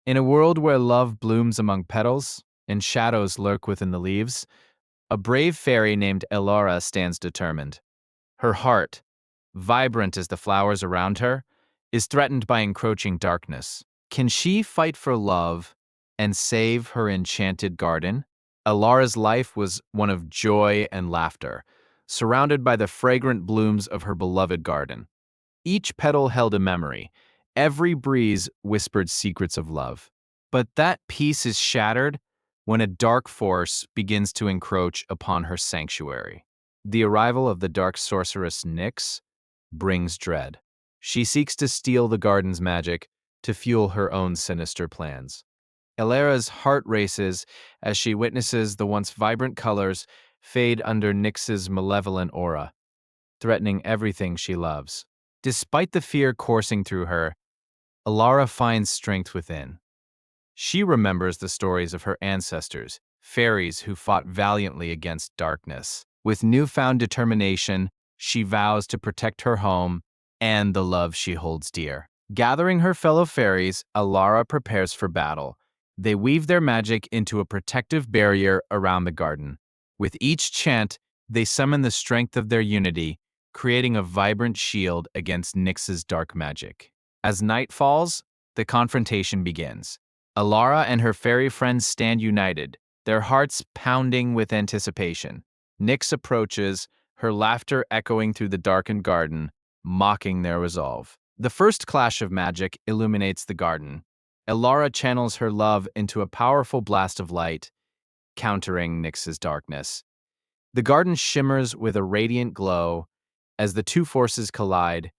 In a world where love blooms among petals and shadows lurk within the leaves, a brave fairy named Elora stands determined. Her heart, vibrant as the flowers around her, is threatened by encroaching darkness. Can she fight for love and save her enchanted garden? Elora's life was one of joy and laughter, surrounded by the fragrant blooms of her beloved garden. Each petal held a memory. Every breeze whispered secrets of love. But that peace is shattered when a dark force begins to encroach upon her sanctuary. The arrival of the dark sorceress Nyx brings dread. She seeks to steal the garden's magic to fuel her own sinister plans. Elera's heart races as she witnesses the once vibrant colors fade under Nyx's malevolent aura, threatening everything she loves. Despite the fear coursing through her, Elara finds strength within. She remembers the stories of her ancestors, fairies who fought valiantly against darkness. With newfound determination, she vows to protect her home and the love she holds dear. Gathering her fellow fairies, Elara prepares for battle. They weave their magic into a protective barrier around the garden. With each chant, they summon the strength of their unity, creating a vibrant shield against Nyx's dark magic. As night falls, the confrontation begins. Elara and her fairy friends stand united, their hearts pounding with anticipation. Nyx approaches, her laughter echoing through the darkened garden, mocking their resolve. The first clash of magic illuminates the garden. Elara channels her love into a powerful blast of light, countering Nyx's darkness. The garden shimmers with a radiant glow as the two forces collide,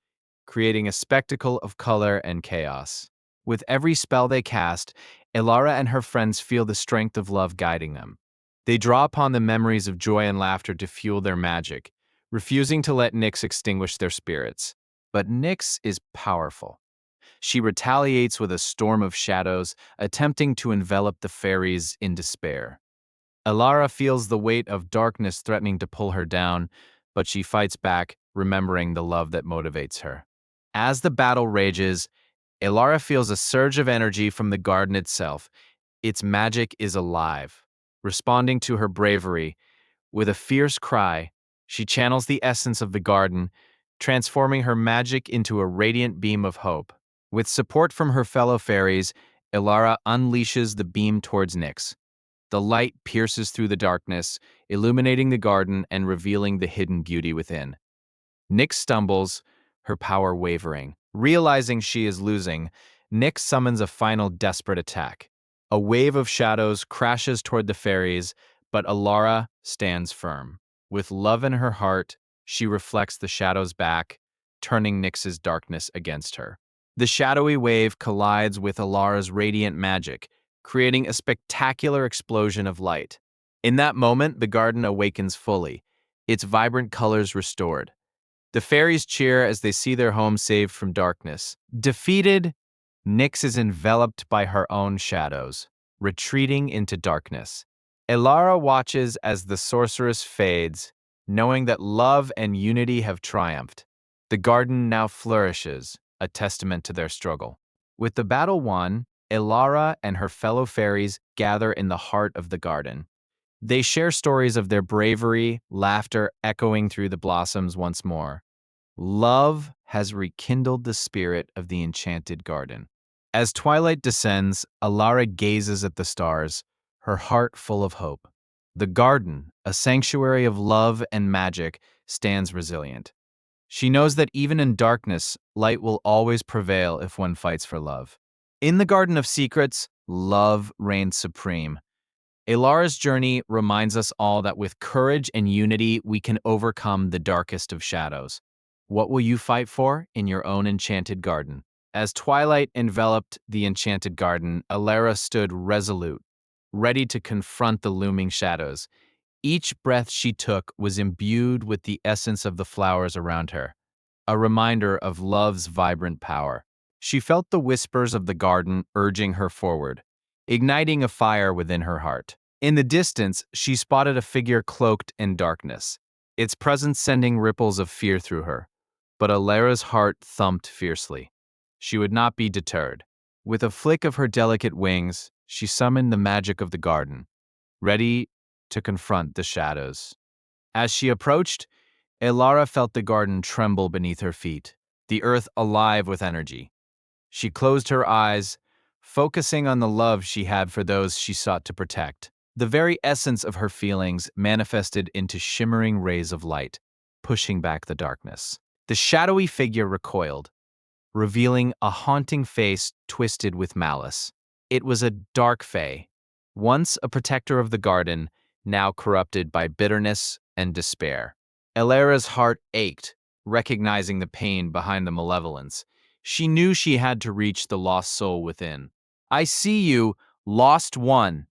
creating a spectacle of color and chaos. With every spell they cast, Elara and her friends feel the strength of love guiding them. They draw upon the memories of joy and laughter to fuel their magic, refusing to let Nyx extinguish their spirits. But Nyx is powerful. She retaliates with a storm of shadows, attempting to envelop the fairies in despair. Elara feels the weight of darkness threatening to pull her down, but she fights back, remembering the love that motivates her. As the battle rages, Elara feels a surge of energy from the garden itself. Its magic is alive. Responding to her bravery, with a fierce cry, she channels the essence of the garden, transforming her magic into a radiant beam of hope. With support from her fellow fairies, Elara unleashes the beam towards Nyx. The light pierces through the darkness, illuminating the garden and revealing the hidden beauty within. Nyx stumbles, her power wavering. Realizing she is losing, Nyx summons a final desperate attack. A wave of shadows crashes toward the fairies, but Elara stands firm. With love in her heart, she reflects the shadows back, turning Nyx's darkness against her. The shadowy wave collides with Elara's radiant magic, creating a spectacular explosion of light. In that moment, the garden awakens fully, its vibrant colors restored. The fairies cheer as they see their home saved from darkness. Defeated, Nyx is enveloped by her own shadows, retreating into darkness. Elara watches as the sorceress fades, knowing that love and unity have triumphed. The garden now flourishes, a testament to their struggle. With the battle won, Elara and her fellow fairies gather in the heart of the garden. They share stories of their bravery, laughter echoing through the blossoms once more. Love has rekindled the spirit of the enchanted garden. As twilight descends, Elara gazes at the stars, her heart full of hope. The garden, a sanctuary of love and magic, stands resilient. She knows that even in darkness, light will always prevail if one fights for love. In the Garden of Secrets, love reigns supreme. Elara's journey reminds us all that with courage and unity, we can overcome the darkest of shadows. What will you fight for in your own enchanted garden? As twilight enveloped the enchanted garden, Elara stood resolute, ready to confront the looming shadows. Each breath she took was imbued with the essence of the flowers around her, a reminder of love's vibrant power. She felt the whispers of the garden urging her forward, igniting a fire within her heart. In the distance, she spotted a figure cloaked in darkness, its presence sending ripples of fear through her. But Alara's heart thumped fiercely. She would not be deterred. With a flick of her delicate wings, she summoned the magic of the garden, ready to confront the shadows. As she approached, Elara felt the garden tremble beneath her feet, the earth alive with energy. She closed her eyes, focusing on the love she had for those she sought to protect. The very essence of her feelings manifested into shimmering rays of light, pushing back the darkness. The shadowy figure recoiled, revealing a haunting face twisted with malice. It was a dark fae, once a protector of the garden, now corrupted by bitterness and despair. Elara's heart ached, recognizing the pain behind the malevolence. She knew she had to reach the lost soul within. "I see you, lost one,"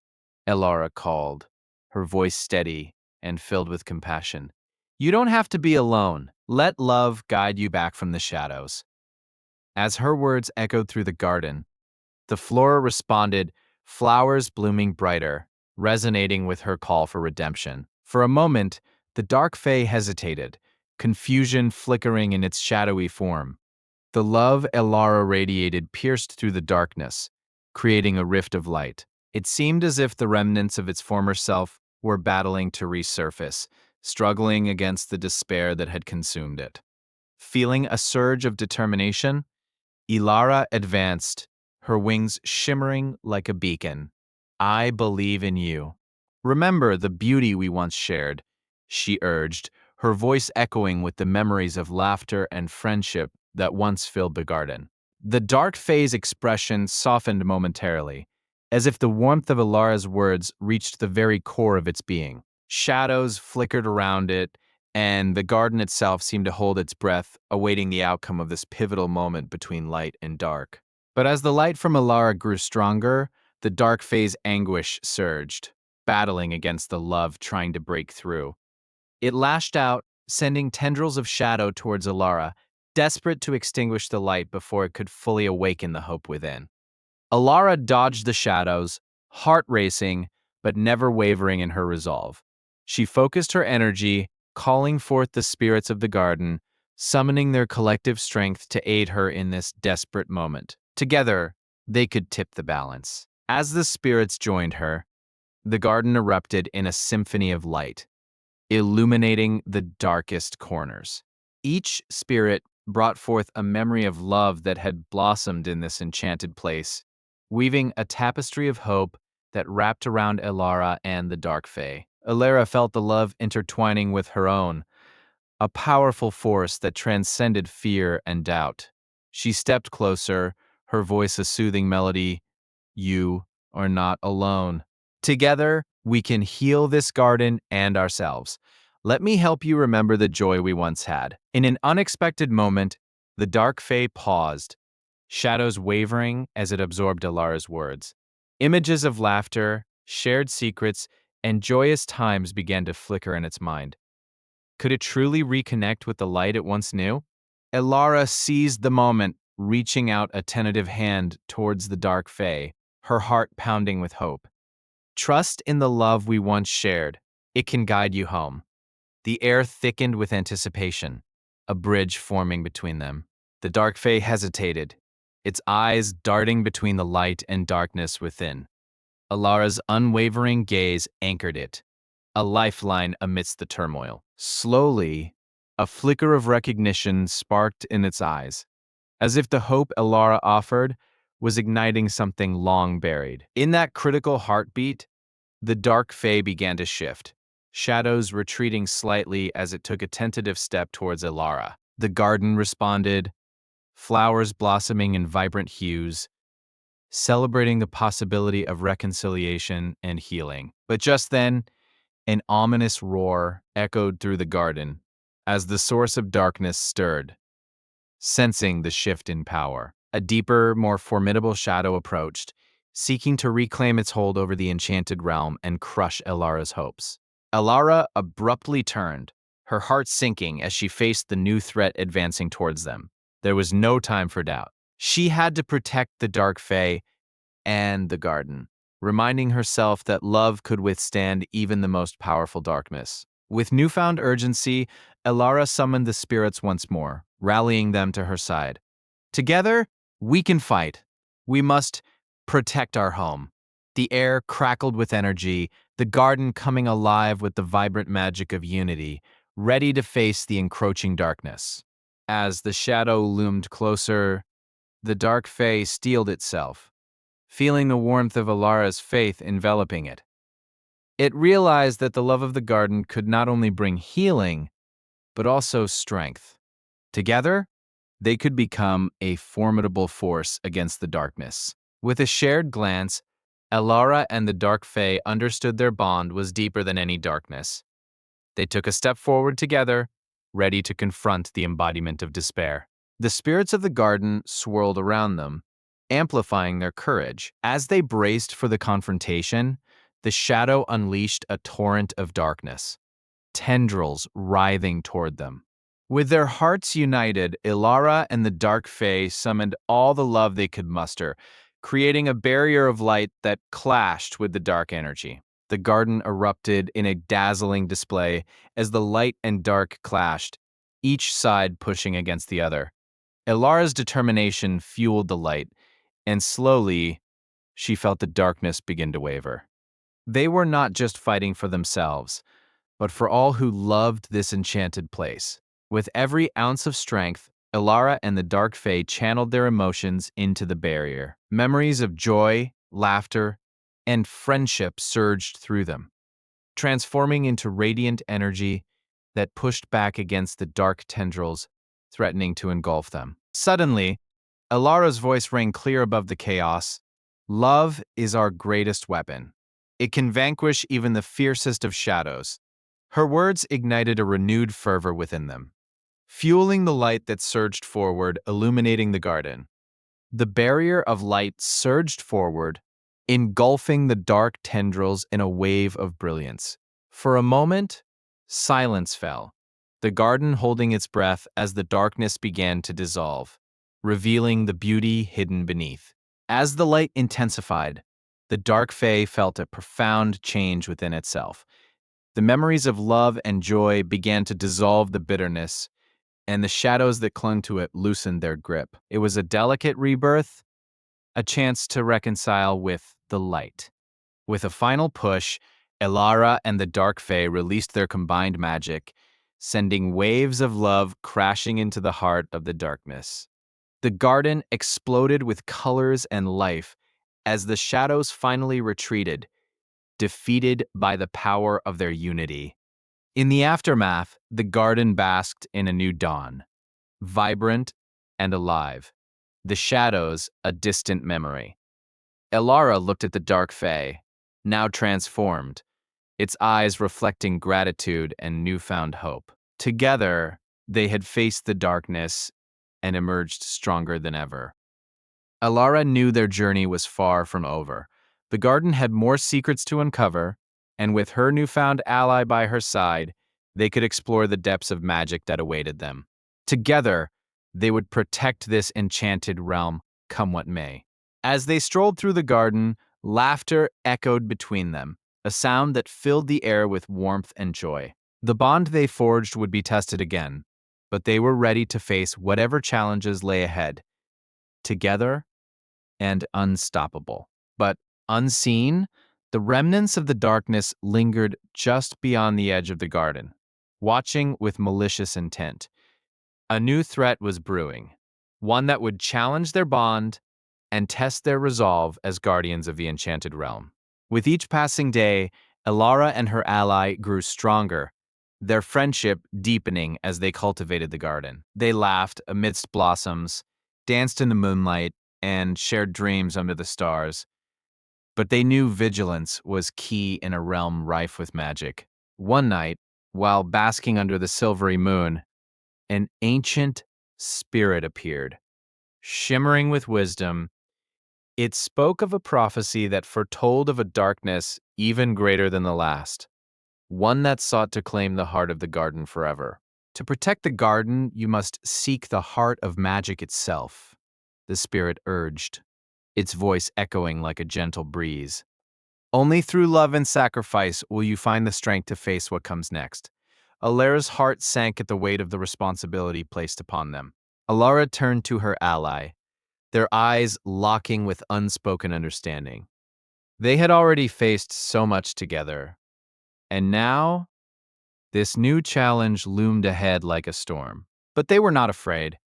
Elara called, her voice steady and filled with compassion. "You don't have to be alone. Let love guide you back from the shadows." As her words echoed through the garden, the flora responded, flowers blooming brighter, resonating with her call for redemption. For a moment, the dark fae hesitated, confusion flickering in its shadowy form. The love Elara radiated pierced through the darkness, creating a rift of light. It seemed as if the remnants of its former self were battling to resurface, struggling against the despair that had consumed it. Feeling a surge of determination, Elara advanced, her wings shimmering like a beacon. "I believe in you. Remember the beauty we once shared," she urged, her voice echoing with the memories of laughter and friendship that once filled the garden. The dark phase expression softened momentarily, as if the warmth of Elara's words reached the very core of its being. Shadows flickered around it, and the garden itself seemed to hold its breath, awaiting the outcome of this pivotal moment between light and dark. But as the light from Elara grew stronger, the dark phase anguish surged, battling against the love trying to break through. It lashed out, sending tendrils of shadow towards Elara, desperate to extinguish the light before it could fully awaken the hope within. Elara dodged the shadows, heart racing, but never wavering in her resolve. She focused her energy, calling forth the spirits of the garden, summoning their collective strength to aid her in this desperate moment. Together, they could tip the balance. As the spirits joined her, the garden erupted in a symphony of light, illuminating the darkest corners. Each spirit brought forth a memory of love that had blossomed in this enchanted place, weaving a tapestry of hope that wrapped around Elara and the dark fae. Elara felt the love intertwining with her own, a powerful force that transcended fear and doubt. She stepped closer, her voice a soothing melody. "You are not alone. Together, we can heal this garden and ourselves. Let me help you remember the joy we once had." In an unexpected moment, the dark fae paused, shadows wavering as it absorbed Elara's words. Images of laughter, shared secrets, and joyous times began to flicker in its mind. Could it truly reconnect with the light it once knew? Elara seized the moment, reaching out a tentative hand towards the dark fae, her heart pounding with hope. "Trust in the love we once shared. It can guide you home." The air thickened with anticipation, a bridge forming between them. The dark fae hesitated, its eyes darting between the light and darkness within. Alara's unwavering gaze anchored it, a lifeline amidst the turmoil. Slowly, a flicker of recognition sparked in its eyes, as if the hope Elara offered was igniting something long buried. In that critical heartbeat, the dark fae began to shift, shadows retreating slightly as it took a tentative step towards Elara. The garden responded, flowers blossoming in vibrant hues, celebrating the possibility of reconciliation and healing. But just then, an ominous roar echoed through the garden as the source of darkness stirred, sensing the shift in power. A deeper, more formidable shadow approached, seeking to reclaim its hold over the enchanted realm and crush Elara's hopes. Elara abruptly turned, her heart sinking as she faced the new threat advancing towards them. There was no time for doubt. She had to protect the dark fae and the garden, reminding herself that love could withstand even the most powerful darkness. With newfound urgency, Elara summoned the spirits once more, rallying them to her side. "Together, we can fight. We must protect our home. The air crackled with energy, the garden coming alive with the vibrant magic of unity, ready to face the encroaching darkness. As the shadow loomed closer, the dark fae steeled itself, feeling the warmth of Alara's faith enveloping it. It realized that the love of the garden could not only bring healing, but also strength. Together, they could become a formidable force against the darkness. With a shared glance, Elara and the Dark Fae understood their bond was deeper than any darkness. They took a step forward together, ready to confront the embodiment of despair. The spirits of the garden swirled around them, amplifying their courage. As they braced for the confrontation, the shadow unleashed a torrent of darkness, tendrils writhing toward them. With their hearts united, Ilara and the Dark Fae summoned all the love they could muster, creating a barrier of light that clashed with the dark energy. The garden erupted in a dazzling display as the light and dark clashed, each side pushing against the other. Ilara's determination fueled the light, and slowly, she felt the darkness begin to waver. They were not just fighting for themselves, but for all who loved this enchanted place. With every ounce of strength, Ilara and the Dark Fae channeled their emotions into the barrier. Memories of joy, laughter, and friendship surged through them, transforming into radiant energy that pushed back against the dark tendrils, threatening to engulf them. Suddenly, Ilara's voice rang clear above the chaos. Love is our greatest weapon. It can vanquish even the fiercest of shadows. Her words ignited a renewed fervor within them, fueling the light that surged forward, illuminating the garden. The barrier of light surged forward, engulfing the dark tendrils in a wave of brilliance. For a moment, silence fell, the garden holding its breath as the darkness began to dissolve, revealing the beauty hidden beneath. As the light intensified, the Dark Fae felt a profound change within itself. The memories of love and joy began to dissolve the bitterness, and the shadows that clung to it loosened their grip. It was a delicate rebirth, a chance to reconcile with the light. With a final push, Elara and the Dark Fae released their combined magic, sending waves of love crashing into the heart of the darkness. The garden exploded with colors and life as the shadows finally retreated, defeated by the power of their unity. In the aftermath, the garden basked in a new dawn, vibrant and alive, the shadows a distant memory. Elara looked at the Dark Fae, now transformed, its eyes reflecting gratitude and newfound hope. Together, they had faced the darkness and emerged stronger than ever. Elara knew their journey was far from over. The garden had more secrets to uncover, and with her newfound ally by her side, they could explore the depths of magic that awaited them. Together, they would protect this enchanted realm, come what may. As they strolled through the garden, laughter echoed between them, a sound that filled the air with warmth and joy. The bond they forged would be tested again, but they were ready to face whatever challenges lay ahead. Together and unstoppable. But unseen, the remnants of the darkness lingered just beyond the edge of the garden, watching with malicious intent. A new threat was brewing, one that would challenge their bond and test their resolve as guardians of the enchanted realm. With each passing day, Elara and her ally grew stronger, their friendship deepening as they cultivated the garden. They laughed amidst blossoms, danced in the moonlight, and shared dreams under the stars. But they knew vigilance was key in a realm rife with magic. One night, while basking under the silvery moon, an ancient spirit appeared, shimmering with wisdom. It spoke of a prophecy that foretold of a darkness even greater than the last, one that sought to claim the heart of the garden forever. To protect the garden, you must seek the heart of magic itself, the spirit urged, its voice echoing like a gentle breeze. Only through love and sacrifice will you find the strength to face what comes next. Alara's heart sank at the weight of the responsibility placed upon them. Alara turned to her ally. their eyes locking with unspoken understanding. They had already faced so much together, and now this new challenge loomed ahead like a storm. But they were not afraid.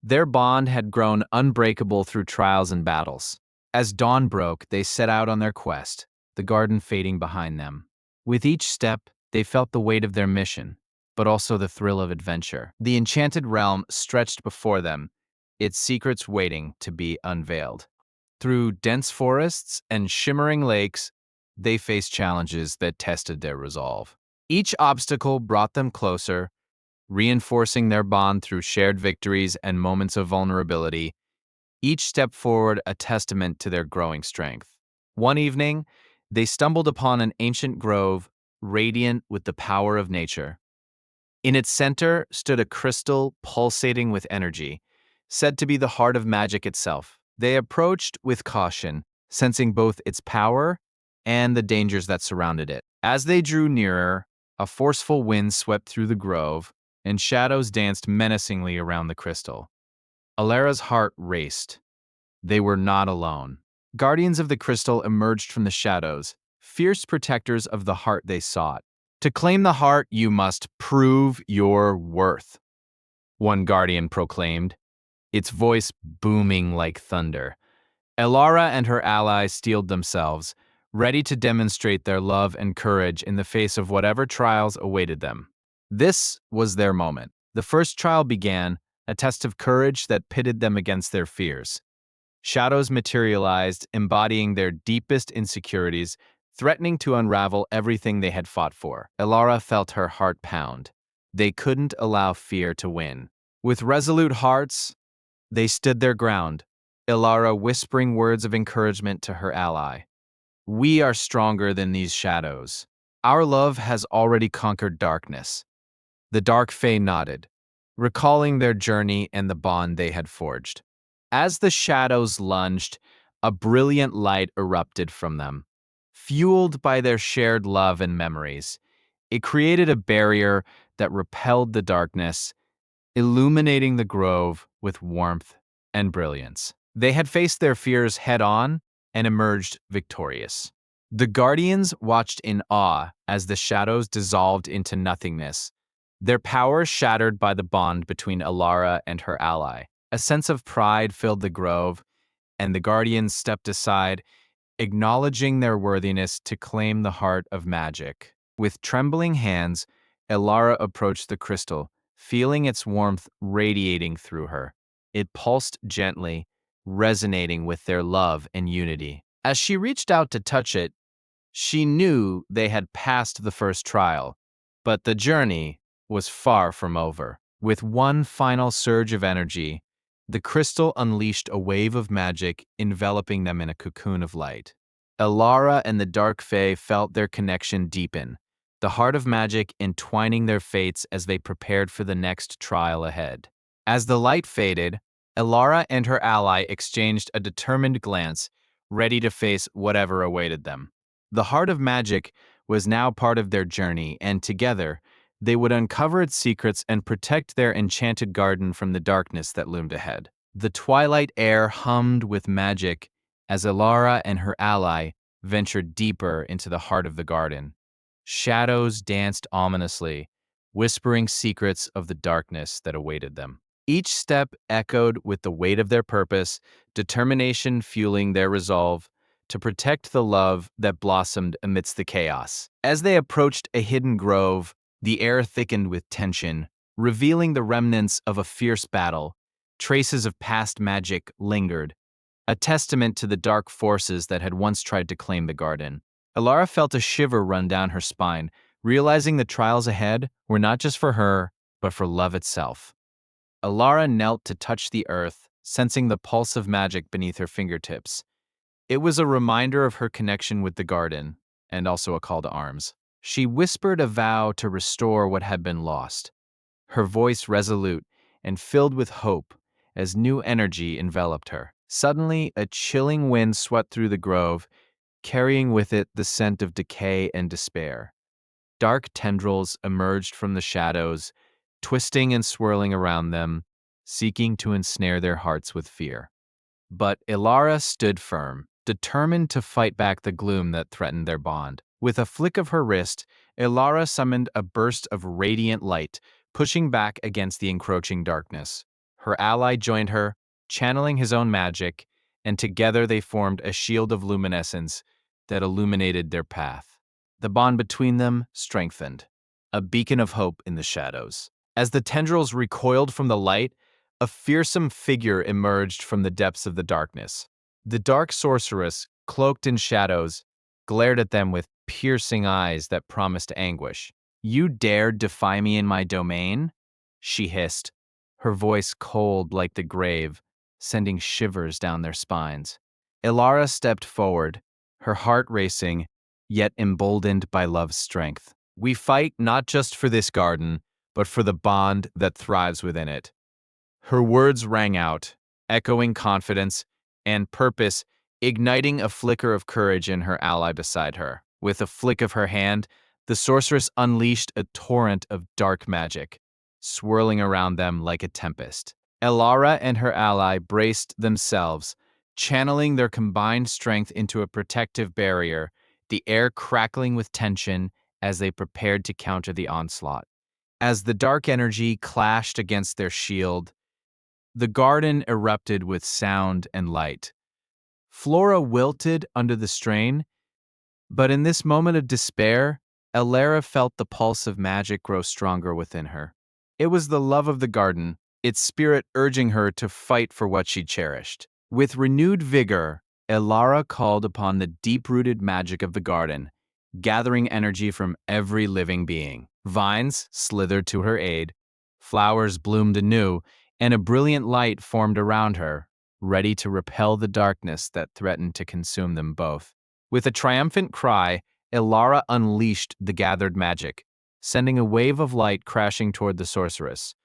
Their bond had grown unbreakable through trials and battles. As dawn broke, they set out on their quest, the garden fading behind them. With each step, they felt the weight of their mission, but also the thrill of adventure. The enchanted realm stretched before them, its secrets waiting to be unveiled. Through dense forests and shimmering lakes, they faced challenges that tested their resolve. Each obstacle brought them closer, reinforcing their bond through shared victories and moments of vulnerability, each step forward a testament to their growing strength. One evening, they stumbled upon an ancient grove, radiant with the power of nature. In its center stood a crystal pulsating with energy, said to be the heart of magic itself. They approached with caution, sensing both its power and the dangers that surrounded it. As they drew nearer, a forceful wind swept through the grove, and shadows danced menacingly around the crystal. Alara's heart raced. They were not alone. Guardians of the crystal emerged from the shadows, fierce protectors of the heart they sought. To claim the heart, you must prove your worth, one guardian proclaimed, its voice booming like thunder. Elara and her allies steeled themselves, ready to demonstrate their love and courage in the face of whatever trials awaited them. This was their moment. The first trial began, a test of courage that pitted them against their fears. Shadows materialized, embodying their deepest insecurities, threatening to unravel everything they had fought for. Elara felt her heart pound. They couldn't allow fear to win. With resolute hearts, they stood their ground, Elara whispering words of encouragement to her ally. We are stronger than these shadows. Our love has already conquered darkness. The dark fae nodded, recalling their journey and the bond they had forged. As the shadows lunged, a brilliant light erupted from them. Fueled by their shared love and memories, it created a barrier that repelled the darkness, illuminating the grove with warmth and brilliance. They had faced their fears head-on and emerged victorious. The Guardians watched in awe as the shadows dissolved into nothingness, their power shattered by the bond between Elara and her ally. A sense of pride filled the grove, and the Guardians stepped aside, acknowledging their worthiness to claim the heart of magic. With trembling hands, Elara approached the crystal, feeling its warmth radiating through her. It pulsed gently, resonating with their love and unity. As she reached out to touch it, she knew they had passed the first trial, but the journey was far from over. With one final surge of energy, the crystal unleashed a wave of magic, enveloping them in a cocoon of light. Elara and the Dark Fae felt their connection deepen, the heart of magic entwining their fates as they prepared for the next trial ahead. As the light faded, Elara and her ally exchanged a determined glance, ready to face whatever awaited them. The heart of magic was now part of their journey, and together, they would uncover its secrets and protect their enchanted garden from the darkness that loomed ahead. The twilight air hummed with magic as Elara and her ally ventured deeper into the heart of the garden. Shadows danced ominously, whispering secrets of the darkness that awaited them. Each step echoed with the weight of their purpose, determination fueling their resolve to protect the love that blossomed amidst the chaos. As they approached a hidden grove, the air thickened with tension, revealing the remnants of a fierce battle. Traces of past magic lingered, a testament to the dark forces that had once tried to claim the garden. Elara felt a shiver run down her spine, realizing the trials ahead were not just for her, but for love itself. Elara knelt to touch the earth, sensing the pulse of magic beneath her fingertips. It was a reminder of her connection with the garden, and also a call to arms. She whispered a vow to restore what had been lost, her voice resolute and filled with hope as new energy enveloped her. Suddenly, a chilling wind swept through the grove, carrying with it the scent of decay and despair. Dark tendrils emerged from the shadows, twisting and swirling around them, seeking to ensnare their hearts with fear. But Ilara stood firm, determined to fight back the gloom that threatened their bond. With a flick of her wrist, Ilara summoned a burst of radiant light, pushing back against the encroaching darkness. Her ally joined her, channeling his own magic, and together they formed a shield of luminescence that illuminated their path. The bond between them strengthened, a beacon of hope in the shadows. As the tendrils recoiled from the light, a fearsome figure emerged from the depths of the darkness. The dark sorceress, cloaked in shadows, glared at them with piercing eyes that promised anguish. "You dared defy me in my domain?" she hissed, her voice cold like the grave, sending shivers down their spines. Ilara stepped forward, her heart racing, yet emboldened by love's strength. "We fight not just for this garden, but for the bond that thrives within it." Her words rang out, echoing confidence and purpose, igniting a flicker of courage in her ally beside her. With a flick of her hand, the sorceress unleashed a torrent of dark magic, swirling around them like a tempest. Elara and her ally braced themselves, channeling their combined strength into a protective barrier, the air crackling with tension as they prepared to counter the onslaught. As the dark energy clashed against their shield, the garden erupted with sound and light. Flora wilted under the strain, but in this moment of despair, Elara felt the pulse of magic grow stronger within her. It was the love of the garden, its spirit urging her to fight for what she cherished. With renewed vigor, Elara called upon the deep-rooted magic of the garden, gathering energy from every living being. Vines slithered to her aid, flowers bloomed anew, and a brilliant light formed around her, ready to repel the darkness that threatened to consume them both. With a triumphant cry, Elara unleashed the gathered magic, sending a wave of light crashing toward the sorceress.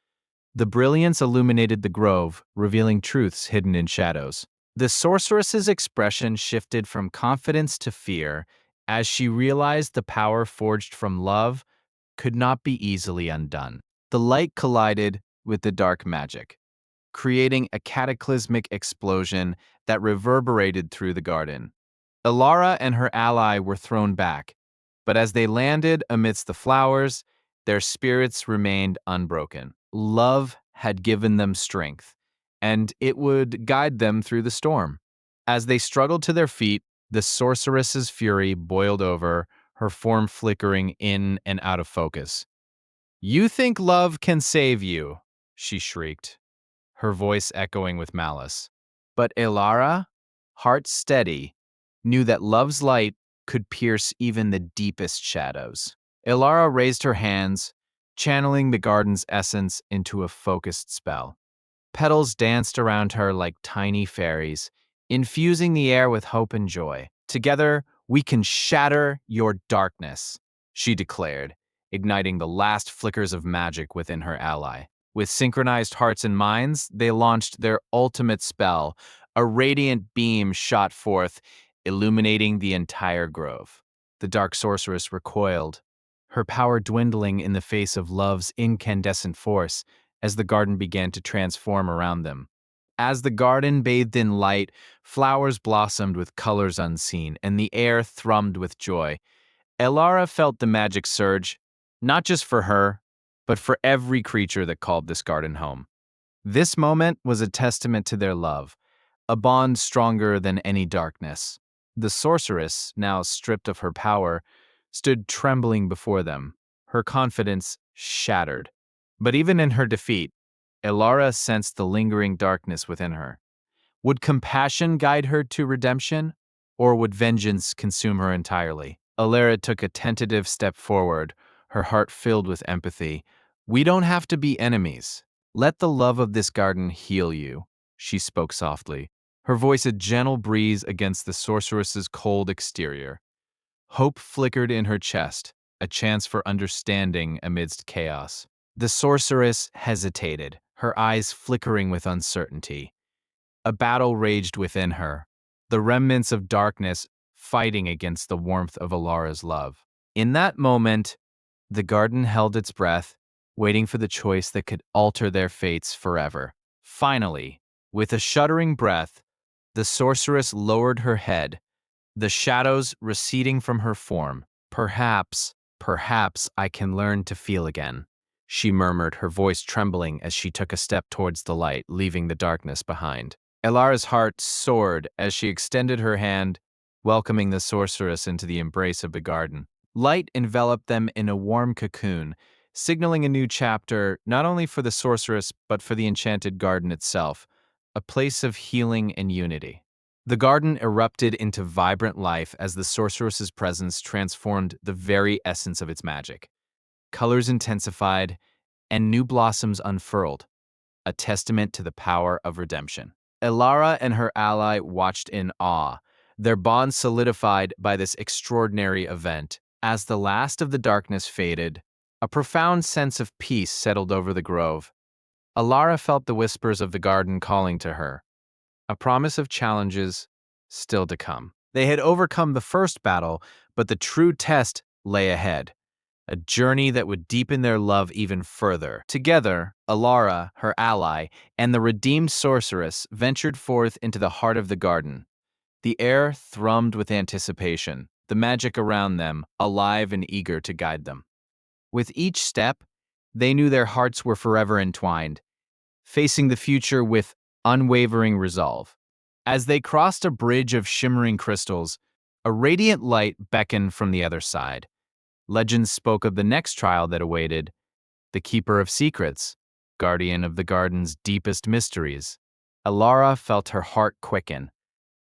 The brilliance illuminated the grove, revealing truths hidden in shadows. The sorceress's expression shifted from confidence to fear as she realized the power forged from love could not be easily undone. The light collided with the dark magic, creating a cataclysmic explosion that reverberated through the garden. Elara and her ally were thrown back, but as they landed amidst the flowers, their spirits remained unbroken. Love had given them strength, and it would guide them through the storm. As they struggled to their feet, the sorceress's fury boiled over, her form flickering in and out of focus. "You think love can save you," she shrieked, her voice echoing with malice. But Elara, heart steady, knew that love's light could pierce even the deepest shadows. Elara raised her hands, channeling the garden's essence into a focused spell. Petals danced around her like tiny fairies, infusing the air with hope and joy. "Together, we can shatter your darkness," she declared, igniting the last flickers of magic within her ally. With synchronized hearts and minds, they launched their ultimate spell. A radiant beam shot forth, illuminating the entire grove. The dark sorceress recoiled, her power dwindling in the face of love's incandescent force as the garden began to transform around them. As the garden bathed in light, flowers blossomed with colors unseen, and the air thrummed with joy. Elara felt the magic surge, not just for her, but for every creature that called this garden home. This moment was a testament to their love, a bond stronger than any darkness. The sorceress, now stripped of her power, stood trembling before them, her confidence shattered. But even in her defeat, Elara sensed the lingering darkness within her. Would compassion guide her to redemption, or would vengeance consume her entirely? Elara took a tentative step forward, her heart filled with empathy. "We don't have to be enemies. Let the love of this garden heal you," she spoke softly, her voice a gentle breeze against the sorceress's cold exterior. Hope flickered in her chest, a chance for understanding amidst chaos. The sorceress hesitated, her eyes flickering with uncertainty. A battle raged within her, the remnants of darkness fighting against the warmth of Alara's love. In that moment, the garden held its breath, waiting for the choice that could alter their fates forever. Finally, with a shuddering breath, The sorceress lowered her head, the shadows receding from her form. Perhaps I can learn to feel again, she murmured, her voice trembling as she took a step towards the light, leaving the darkness behind. Elara's heart soared as she extended her hand, welcoming the sorceress into the embrace of the garden. Light enveloped them in a warm cocoon, signaling a new chapter not only for the sorceress but for the Enchanted Garden itself, a place of healing and unity. The garden erupted into vibrant life as the sorceress's presence transformed the very essence of its magic. Colors intensified, and new blossoms unfurled, a testament to the power of redemption. Elara and her ally watched in awe, their bond solidified by this extraordinary event. As the last of the darkness faded, a profound sense of peace settled over the grove. Elara felt the whispers of the garden calling to her, a promise of challenges still to come. They had overcome the first battle, but the true test lay ahead, a journey that would deepen their love even further. Together, Elara, her ally, and the redeemed sorceress ventured forth into the heart of the garden. The air thrummed with anticipation, the magic around them alive and eager to guide them. With each step, they knew their hearts were forever entwined, facing the future with unwavering resolve. As they crossed a bridge of shimmering crystals, a radiant light beckoned from the other side. Legends spoke of the next trial that awaited, the Keeper of Secrets, guardian of the garden's deepest mysteries. Elara felt her heart quicken.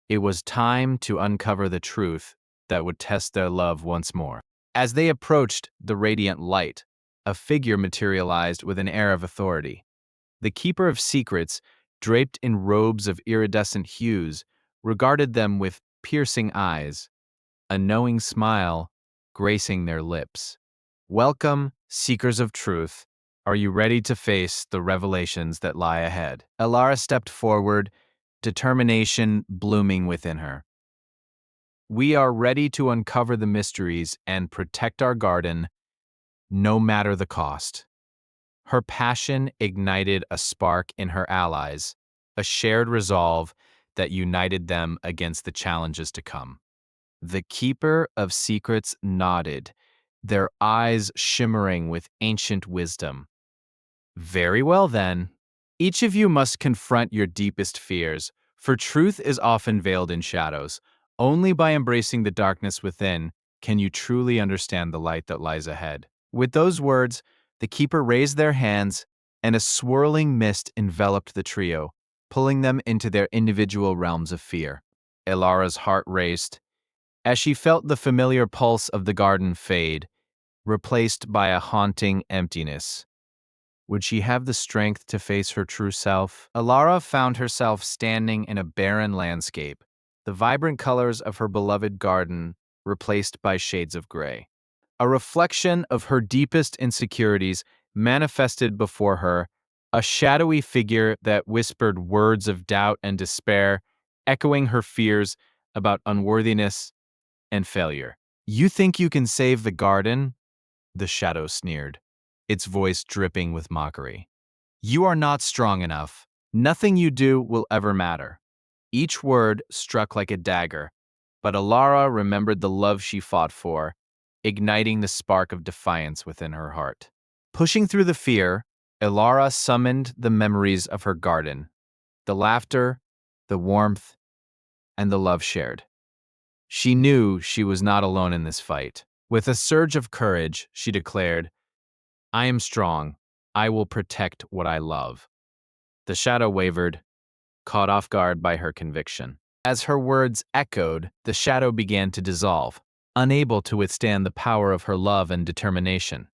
It was time to uncover the truth that would test their love once more. As they approached the radiant light, a figure materialized with an air of authority. The Keeper of Secrets, draped in robes of iridescent hues, regarded them with piercing eyes, a knowing smile gracing their lips. Welcome, seekers of truth. Are you ready to face the revelations that lie ahead? Elara stepped forward, determination blooming within her. We are ready to uncover the mysteries and protect our garden, no matter the cost. Her passion ignited a spark in her allies, a shared resolve that united them against the challenges to come. The Keeper of Secrets nodded, their eyes shimmering with ancient wisdom. Very well, then. Each of you must confront your deepest fears, for truth is often veiled in shadows. Only by embracing the darkness within can you truly understand the light that lies ahead. With those words, the Keeper raised their hands, and a swirling mist enveloped the trio, pulling them into their individual realms of fear. Elara's heart raced as she felt the familiar pulse of the garden fade, replaced by a haunting emptiness. Would she have the strength to face her true self? Elara found herself standing in a barren landscape, the vibrant colors of her beloved garden replaced by shades of gray. A reflection of her deepest insecurities manifested before her, a shadowy figure that whispered words of doubt and despair, echoing her fears about unworthiness and failure. You think you can save the garden? The shadow sneered, its voice dripping with mockery. You are not strong enough. Nothing you do will ever matter. Each word struck like a dagger, but Elara remembered the love she fought for, igniting the spark of defiance within her heart. Pushing through the fear, Elara summoned the memories of her garden, the laughter, the warmth, and the love shared. She knew she was not alone in this fight. With a surge of courage, she declared, I am strong. I will protect what I love. The shadow wavered, caught off guard by her conviction. As her words echoed, the shadow began to dissolve, unable to withstand the power of her love and determination.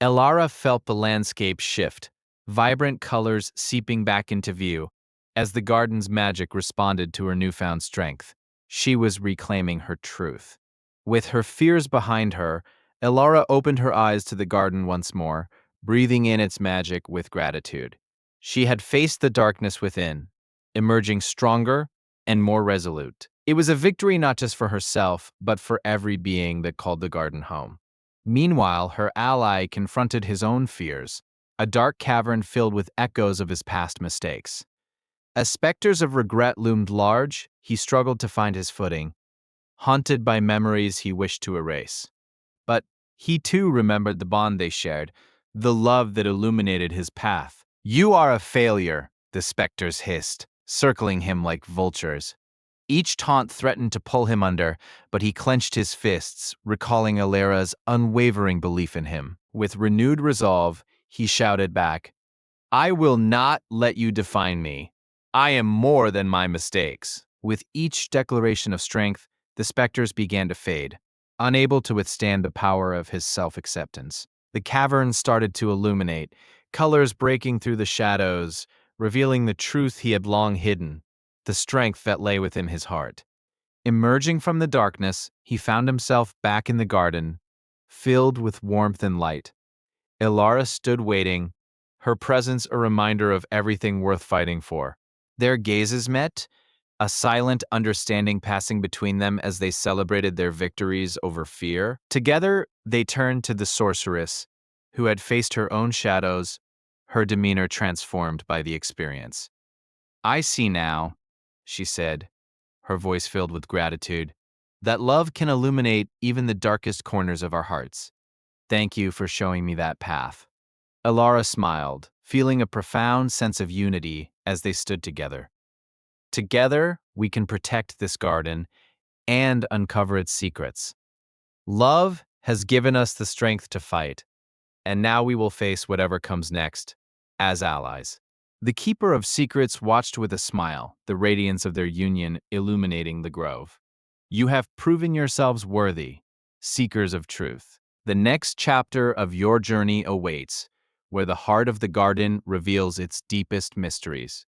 Elara felt the landscape shift, vibrant colors seeping back into view as the garden's magic responded to her newfound strength. She was reclaiming her truth. With her fears behind her, Elara opened her eyes to the garden once more, breathing in its magic with gratitude. She had faced the darkness within, emerging stronger and more resolute. It was a victory not just for herself, but for every being that called the garden home. Meanwhile, her ally confronted his own fears, a dark cavern filled with echoes of his past mistakes. As specters of regret loomed large, he struggled to find his footing, haunted by memories he wished to erase. But he too remembered the bond they shared, the love that illuminated his path. "You are a failure," the specters hissed, circling him like vultures. Each taunt threatened to pull him under, but he clenched his fists, recalling Alera's unwavering belief in him. With renewed resolve, he shouted back, "I will not let you define me. I am more than my mistakes." With each declaration of strength, the specters began to fade, unable to withstand the power of his self-acceptance. The cavern started to illuminate, colors breaking through the shadows, revealing the truth he had long hidden, the strength that lay within his heart. Emerging from the darkness, he found himself back in the garden, filled with warmth and light. Ilara stood waiting, her presence a reminder of everything worth fighting for. Their gazes met, a silent understanding passing between them as they celebrated their victories over fear. Together, they turned to the sorceress, who had faced her own shadows, her demeanor transformed by the experience. "I see now," she said, her voice filled with gratitude, "that love can illuminate even the darkest corners of our hearts. Thank you for showing me that path." Alara smiled, feeling a profound sense of unity as they stood together. "Together, we can protect this garden and uncover its secrets. Love has given us the strength to fight, and now we will face whatever comes next as allies." The Keeper of Secrets watched with a smile, the radiance of their union illuminating the grove. "You have proven yourselves worthy, seekers of truth. The next chapter of your journey awaits, where the heart of the garden reveals its deepest mysteries.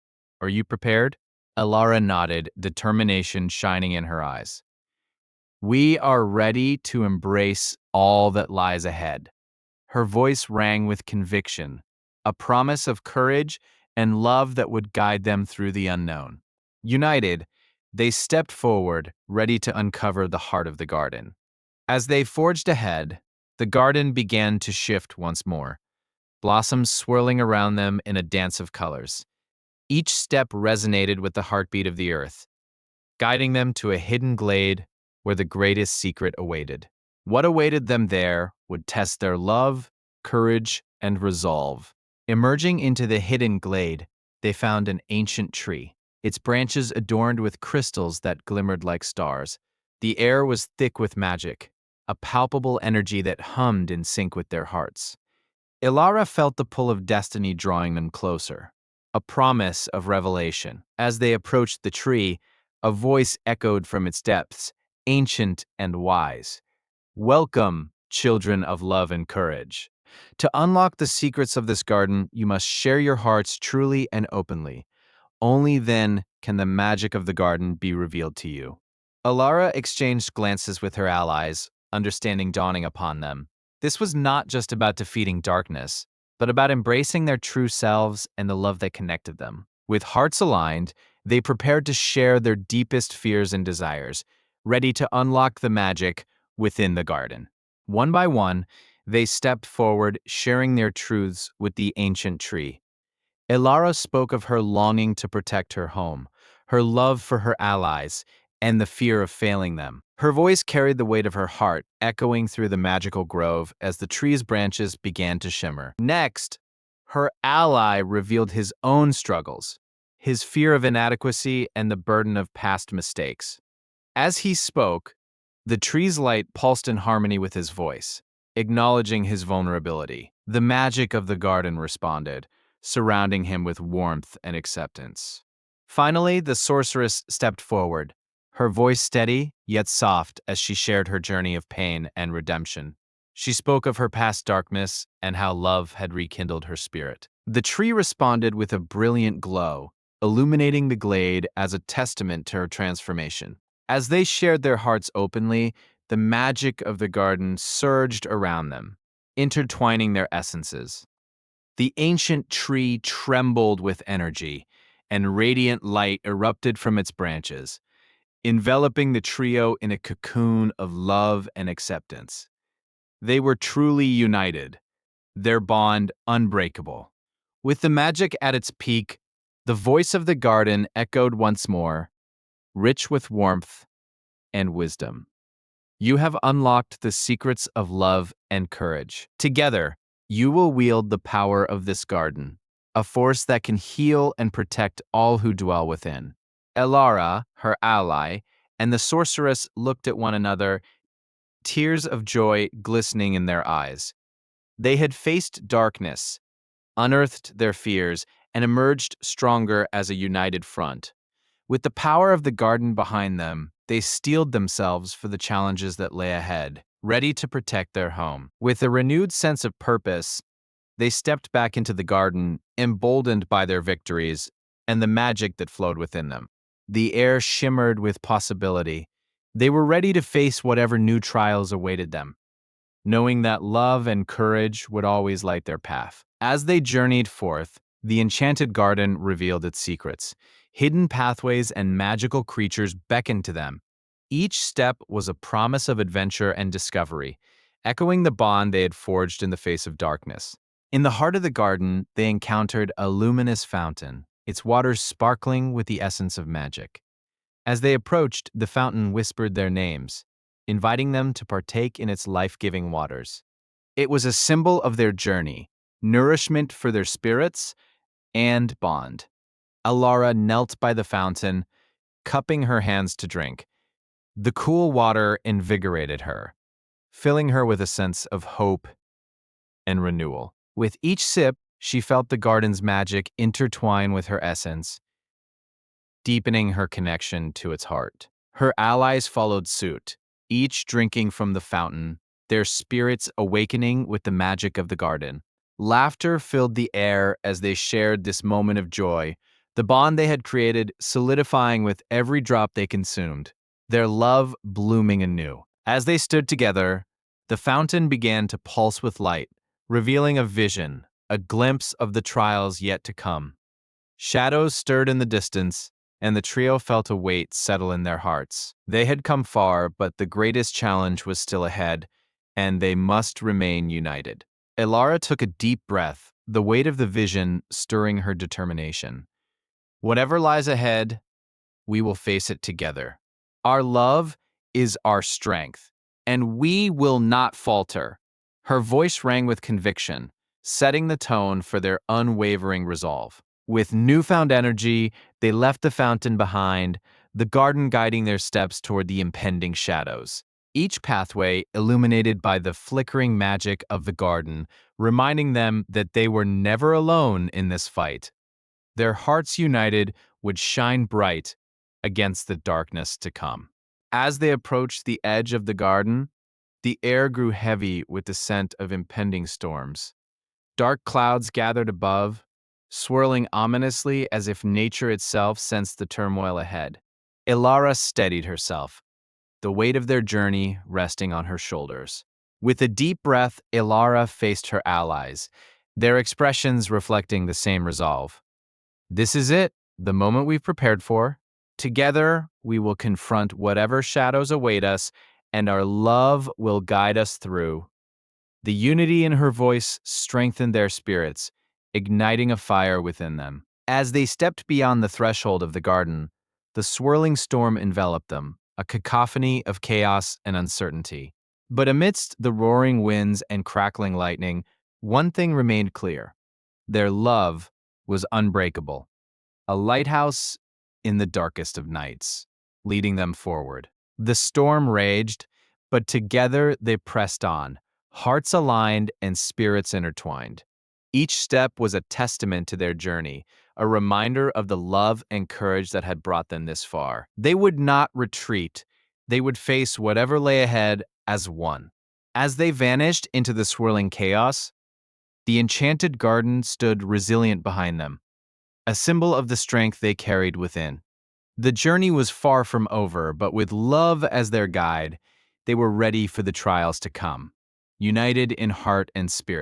Are you prepared?" Alara nodded, determination shining in her eyes. "We are ready to embrace all that lies ahead." Her voice rang with conviction, a promise of courage and love that would guide them through the unknown. United, they stepped forward, ready to uncover the heart of the garden. As they forged ahead, the garden began to shift once more, blossoms swirling around them in a dance of colors. Each step resonated with the heartbeat of the earth, guiding them to a hidden glade where the greatest secret awaited. What awaited them there would test their love, courage, and resolve. Emerging into the hidden glade, they found an ancient tree, its branches adorned with crystals that glimmered like stars. The air was thick with magic, a palpable energy that hummed in sync with their hearts. Ilara felt the pull of destiny drawing them closer, a promise of revelation. As they approached the tree, a voice echoed from its depths, ancient and wise. "Welcome, children of love and courage. To unlock the secrets of this garden, you must share your hearts truly and openly. Only then can the magic of the garden be revealed to you." Alara exchanged glances with her allies, understanding dawning upon them. This was not just about defeating darkness, but about embracing their true selves and the love that connected them. With hearts aligned, they prepared to share their deepest fears and desires, ready to unlock the magic within the garden. One by one, they stepped forward, sharing their truths with the ancient tree. Ilara spoke of her longing to protect her home, her love for her allies, and the fear of failing them. Her voice carried the weight of her heart, echoing through the magical grove as the tree's branches began to shimmer. Next, her ally revealed his own struggles, his fear of inadequacy, and the burden of past mistakes. As he spoke, the tree's light pulsed in harmony with his voice, acknowledging his vulnerability. The magic of the garden responded, surrounding him with warmth and acceptance. Finally, the sorceress stepped forward, her voice steady yet soft as she shared her journey of pain and redemption. She spoke of her past darkness and how love had rekindled her spirit. The tree responded with a brilliant glow, illuminating the glade as a testament to her transformation. As they shared their hearts openly, the magic of the garden surged around them, intertwining their essences. The ancient tree trembled with energy, and radiant light erupted from its branches, enveloping the trio in a cocoon of love and acceptance. They were truly united, their bond unbreakable. With the magic at its peak, The voice of the garden echoed once more, rich with warmth and wisdom. You have unlocked the secrets of love and courage. Together, you will wield the power of this garden, a force that can heal and protect all who dwell within. Elara, her ally, and the sorceress looked at one another, tears of joy glistening in their eyes. They had faced darkness, unearthed their fears, and emerged stronger as a united front. With the power of the garden behind them, they steeled themselves for the challenges that lay ahead, ready to protect their home. With a renewed sense of purpose, they stepped back into the garden, emboldened by their victories and the magic that flowed within them. The air shimmered with possibility. They were ready to face whatever new trials awaited them, knowing that love and courage would always light their path. As they journeyed forth, the Enchanted Garden revealed its secrets. Hidden pathways and magical creatures beckoned to them. Each step was a promise of adventure and discovery, echoing the bond they had forged in the face of darkness. In the heart of the garden, they encountered a luminous fountain, its waters sparkling with the essence of magic. As they approached, the fountain whispered their names, inviting them to partake in its life-giving waters. It was a symbol of their journey, nourishment for their spirits, and bond. Alara knelt by the fountain, cupping her hands to drink. The cool water invigorated her, filling her with a sense of hope and renewal. With each sip, she felt the garden's magic intertwine with her essence, deepening her connection to its heart. Her allies followed suit, each drinking from the fountain, their spirits awakening with the magic of the garden. Laughter filled the air as they shared this moment of joy, the bond they had created solidifying with every drop they consumed, their love blooming anew. As they stood together, the fountain began to pulse with light, revealing a vision, a glimpse of the trials yet to come. Shadows stirred in the distance, and the trio felt a weight settle in their hearts. They had come far, but the greatest challenge was still ahead, and they must remain united. Elara took a deep breath, the weight of the vision stirring her determination. Whatever lies ahead, we will face it together. Our love is our strength, and we will not falter. Her voice rang with conviction, setting the tone for their unwavering resolve. With newfound energy, they left the fountain behind, the garden guiding their steps toward the impending shadows. Each pathway illuminated by the flickering magic of the garden, reminding them that they were never alone in this fight. Their hearts united would shine bright against the darkness to come. As they approached the edge of the garden, the air grew heavy with the scent of impending storms. Dark clouds gathered above, swirling ominously as if nature itself sensed the turmoil ahead. Ilara steadied herself, the weight of their journey resting on her shoulders. With a deep breath, Ilara faced her allies, their expressions reflecting the same resolve. This is it, the moment we've prepared for. Together, we will confront whatever shadows await us, and our love will guide us through. The unity in her voice strengthened their spirits, igniting a fire within them. As they stepped beyond the threshold of the garden, the swirling storm enveloped them, a cacophony of chaos and uncertainty. But amidst the roaring winds and crackling lightning, one thing remained clear. Their love was unbreakable, a lighthouse in the darkest of nights, leading them forward. The storm raged, but together they pressed on, hearts aligned and spirits intertwined. Each step was a testament to their journey, a reminder of the love and courage that had brought them this far. They would not retreat. They would face whatever lay ahead as one. As they vanished into the swirling chaos, the enchanted garden stood resilient behind them, a symbol of the strength they carried within. The journey was far from over, but with love as their guide, they were ready for the trials to come, united in heart and spirit.